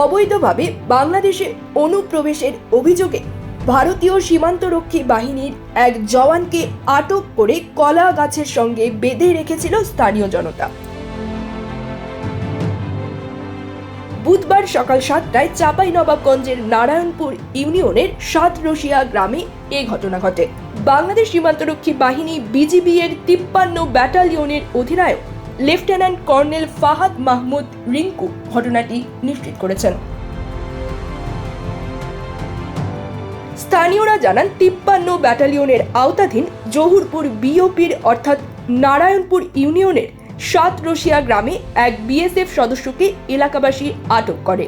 অবৈধভাবে বাংলাদেশে অনুপ্রবেশের অভিযোগে ভারতীয় সীমান্তরক্ষী বাহিনীর এক জওয়ানকে আটক করে কলা গাছের সঙ্গে বেঁধে রেখেছিল স্থানীয় জনতা। বুধবার সকাল 7টায় চাঁপাইনবাবগঞ্জের নারায়ণপুর ইউনিয়নের সাতরসিয়া গ্রামে এ ঘটনা ঘটে। বাংলাদেশ সীমান্তরক্ষী বাহিনী বিজিবি এর 53 ব্যাটালিয়নের অধিনায়ক লেফটেন্যান্ট কর্নেল ফাহাদ মাহমুদ রিঙ্কু ঘটনাটি নিশ্চিত করেছেন। স্থানীয়রা জানান 53 ব্যাটালিয়নের আওতাধীন জহুরপুর বিওপির অর্থাৎ নারায়ণপুর ইউনিয়নের সাতরসিয়া গ্রামে এক বিএসএফ সদস্যকে এলাকাবাসী আটক করে।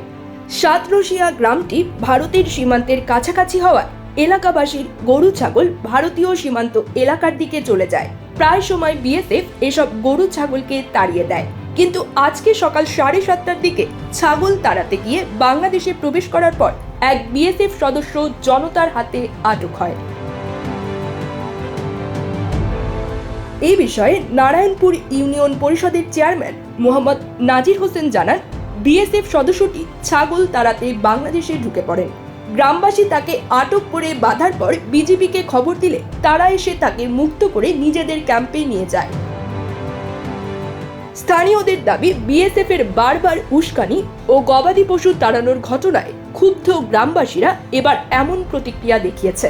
সাতরসিয়া গ্রামটি ভারতের সীমান্তের কাছাকাছি হওয়ায় এলাকাবাসীর গরু ছাগল ভারতীয় সীমান্ত এলাকার দিকে চলে যায়। প্রায় সময় বিএসএফ এসব গরু ছাগলকে তাড়িয়ে দেয়, কিন্তু আজকে সকাল 7:30টার দিকে ছাগল তাড়াতে গিয়ে বাংলাদেশে প্রবেশ করার পর এক বিএসএফ সদস্য জনতার হাতে আটক হয়। এই বিষয়ে নারায়ণপুর ইউনিয়ন পরিষদের চেয়ারম্যান মোহাম্মদ নাজির হোসেন জানান, বিএসএফ সদস্যটি ছাগল তাড়াতে বাংলাদেশে ঢুকে পড়েন। গ্রামবাসী তাকে আটক করে বাঁধার পর বিজিবিকে খবর দিলে তারা এসে তাকে মুক্ত করে নিজেদের ক্যাম্পে নিয়ে যায়। স্থানীয়দের দাবি, বিএসএফ এর বারবার উস্কানি ও গবাদি পশু তাড়ানোর ঘটনায় ক্ষুব্ধ গ্রামবাসীরা এবার এমন প্রতিক্রিয়া দেখিয়েছে।